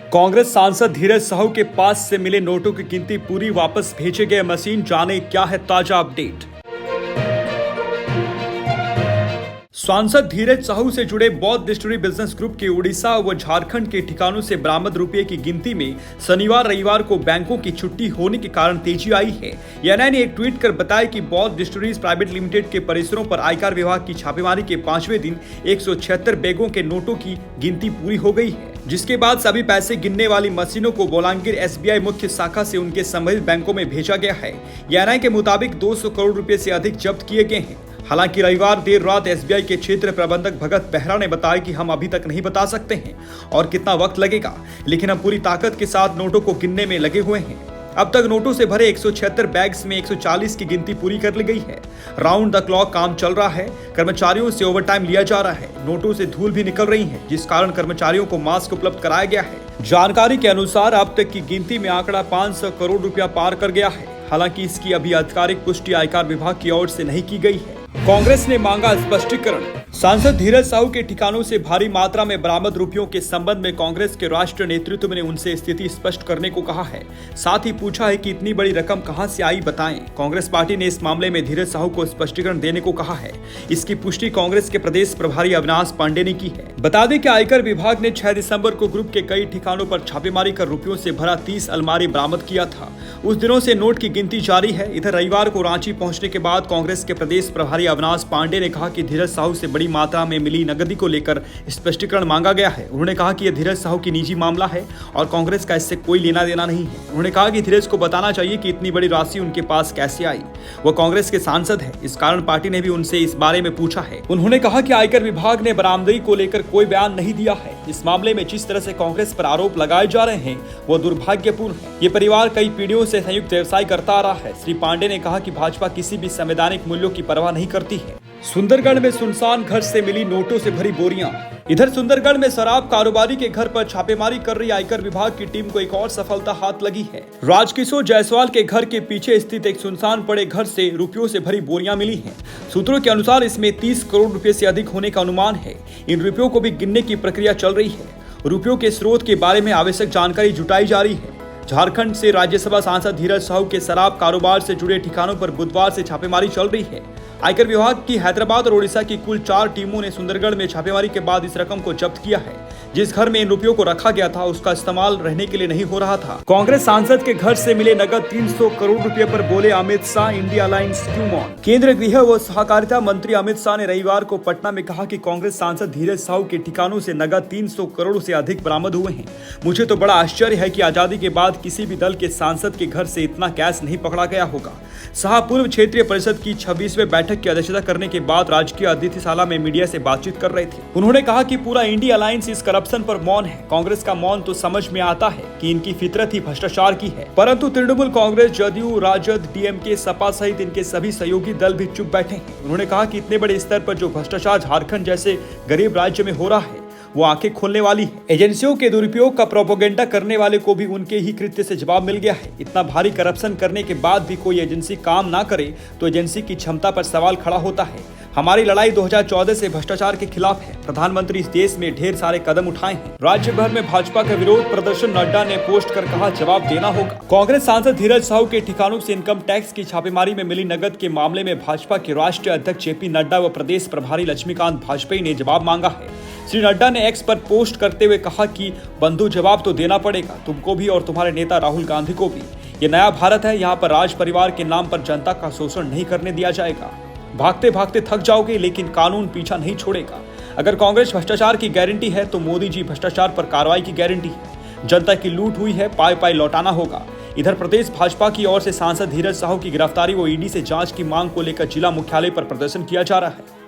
कांग्रेस सांसद धीरज साहू के पास से मिले नोटों की गिनती पूरी, वापस भेजे गए मशीन, जाने क्या है ताजा अपडेट। सांसद धीरज साहू से जुड़े बौद्ध डिस्टिलरी बिजनेस ग्रुप के उड़ीसा व झारखंड के ठिकानों से बरामद रुपये की गिनती में शनिवार रविवार को बैंकों की छुट्टी होने के कारण तेजी आई है। एएनआई ने एक ट्वीट कर बताया कि बौद्ध डिस्टिलरीज प्राइवेट लिमिटेड के परिसरों पर आयकर विभाग की छापेमारी के 5वें दिन 176 बैगों के नोटों की गिनती पूरी हो गई है, जिसके बाद सभी पैसे गिनने वाली मशीनों को बोलांगीर एसबीआई मुख्य शाखा से उनके संबंधित बैंकों में भेजा गया है। एएनआई के मुताबिक 200 करोड़ रुपए से अधिक जब्त किए गए हैं। हालांकि रविवार देर रात एसबीआई के क्षेत्र प्रबंधक भगत बेहरा ने बताया कि हम अभी तक नहीं बता सकते हैं और कितना वक्त लगेगा, लेकिन हम पूरी ताकत के साथ नोटों को गिनने में लगे हुए हैं। अब तक नोटों से भरे 176 बैग्स में 140 की गिनती पूरी कर ली गई है। राउंड द क्लॉक काम चल रहा है। कर्मचारियों से ओवरटाइम लिया जा रहा है। नोटों से धूल भी निकल रही है, जिस कारण कर्मचारियों को मास्क उपलब्ध कराया गया है। जानकारी के अनुसार अब तक की गिनती में आंकड़ा 500 करोड़ रुपया पार कर गया है। हालांकि इसकी अभी आधिकारिक पुष्टि आयकर विभाग की ओर से नहीं की गई है। कांग्रेस ने मांगा स्पष्टीकरण। सांसद धीरज साहू के ठिकानों से भारी मात्रा में बरामद रुपयों के संबंध में कांग्रेस के राष्ट्रीय नेतृत्व ने उनसे स्थिति स्पष्ट करने को कहा है। साथ ही पूछा है कि इतनी बड़ी रकम कहां से आई, बताएं। कांग्रेस पार्टी ने इस मामले में धीरज साहू को स्पष्टीकरण देने को कहा है। इसकी पुष्टि कांग्रेस के प्रदेश प्रभारी अविनाश पांडे ने की है। बता दें कि आयकर विभाग ने 6 दिसंबर को ग्रुप के कई ठिकानों पर छापेमारी कर रुपयों से भरा 30 अलमारी बरामद किया था। उस दिनों से नोट की गिनती जारी है। इधर रविवार को रांची पहुंचने के बाद कांग्रेस के प्रदेश प्रभारी अविनाश पांडे ने कहा कि धीरज साहू से बड़ी मात्रा में मिली नकदी को लेकर स्पष्टीकरण मांगा गया है। उन्होंने कहा कि यह धीरज साहू की निजी मामला है और कांग्रेस का इससे कोई लेना देना नहीं है। उन्होंने कहा कि धीरज को बताना चाहिए कि इतनी बड़ी राशि उनके पास कैसे आई। वह कांग्रेस के सांसद है, इस कारण पार्टी ने भी उनसे इस बारे में पूछा है। उन्होंने कहा कि आयकर विभाग ने बरामदगी को लेकर कोई बयान नहीं दिया है। इस मामले में जिस तरह से कांग्रेस पर आरोप लगाए जा रहे हैं वो दुर्भाग्यपूर्ण है। ये परिवार कई पीढ़ियों से संयुक्त व्यवसाय करता आ रहा है। श्री पांडे ने कहा कि भाजपा किसी भी संवैधानिक मूल्यों की परवाह नहीं करती है। सुंदरगढ़ में सुनसान घर से मिली नोटों से भरी बोरियां। इधर सुंदरगढ़ में शराब कारोबारी के घर पर छापेमारी कर रही आयकर विभाग की टीम को एक और सफलता हाथ लगी है। राजकिशोर जायसवाल के घर के पीछे स्थित एक सुनसान पड़े घर से रुपयों से भरी बोरियां मिली हैं। सूत्रों के अनुसार इसमें 30 करोड़ रुपए से अधिक होने का अनुमान है। इन रुपयों को भी गिनने की प्रक्रिया चल रही है। रुपयों के स्रोत के बारे में आवश्यक जानकारी जुटाई जा रही है। झारखंड से राज्यसभा सांसद धीरज साहू के शराब कारोबार से जुड़े ठिकानों पर बुधवार से छापेमारी चल रही है। आयकर विभाग की हैदराबाद और ओडिशा की कुल 4 टीमों ने सुंदरगढ़ में छापेमारी के बाद इस रकम को जब्त किया है। जिस घर में इन रुपयों को रखा गया था उसका इस्तेमाल रहने के लिए नहीं हो रहा था। कांग्रेस सांसद के घर से मिले नगद 300 करोड़ रुपए पर बोले अमित शाह, इंडिया अलायंस क्यों मौन। केंद्रीय गृह व सहकारिता मंत्री अमित शाह ने रविवार को पटना में कहा कि कांग्रेस सांसद धीरज साहू के ठिकानों से नगद 300 करोड़ से अधिक बरामद हुए हैं। मुझे तो बड़ा आश्चर्य है कि आजादी के बाद किसी भी दल के सांसद के घर से इतना कैश नहीं पकड़ा गया होगा। शाह पूर्व क्षेत्रीय परिषद की 26वीं बैठक की अध्यक्षता करने के बाद राजकीय अतिथिशाला में मीडिया से बातचीत कर रहे थे। उन्होंने कहा कि पूरा इंडिया अलायंस इस करप्शन पर मौन है। कांग्रेस का मौन तो समझ में आता है कि इनकी फितरत ही भ्रष्टाचार की है, परंतु तृणमूल कांग्रेस, जदयू, राजद, डीएमके, सपा सहित इनके सभी सहयोगी दल भी चुप बैठे हैं। उन्होंने कहा कि इतने बड़े स्तर पर जो भ्रष्टाचार झारखंड जैसे गरीब राज्य में हो रहा है वो आंखें खोलने वाली है। एजेंसियों के दुरुपयोग का प्रोपोगेंडा करने वाले को भी उनके ही कृत्य से जवाब मिल गया है। इतना भारी करप्शन करने के बाद भी कोई एजेंसी काम ना करे तो एजेंसी की क्षमता पर सवाल खड़ा होता है। हमारी लड़ाई 2014 से भ्रष्टाचार के खिलाफ है। प्रधानमंत्री इस देश में ढेर सारे कदम उठाए हैं। राज्य भर में भाजपा का विरोध प्रदर्शन नड्डा ने पोस्ट कर कहा जवाब देना होगा। कांग्रेस सांसद धीरज साहू के ठिकानों से इनकम टैक्स की छापेमारी में मिली नकद के मामले में भाजपा के राष्ट्रीय अध्यक्ष जेपी नड्डा व प्रदेश प्रभारी लक्ष्मीकांत वाजपेयी ने जवाब मांगा है। श्री नड्डा ने एक्स पर पोस्ट करते हुए कहा कि बंधु जवाब तो देना पड़ेगा, तुमको भी और तुम्हारे नेता राहुल गांधी को भी। ये नया भारत है, यहाँ पर राज परिवार के नाम पर जनता का शोषण नहीं करने दिया जाएगा। भागते भागते थक जाओगे लेकिन कानून पीछा नहीं छोड़ेगा। अगर कांग्रेस भ्रष्टाचार की गारंटी है तो मोदी जी भ्रष्टाचार पर कार्रवाई की गारंटी है। जनता की लूट हुई है, पाई पाई लौटाना होगा। इधर प्रदेश भाजपा की ओर से सांसद धीरज साहू की गिरफ्तारी व ईडी से जांच की मांग को लेकर जिला मुख्यालय पर प्रदर्शन किया जा रहा है।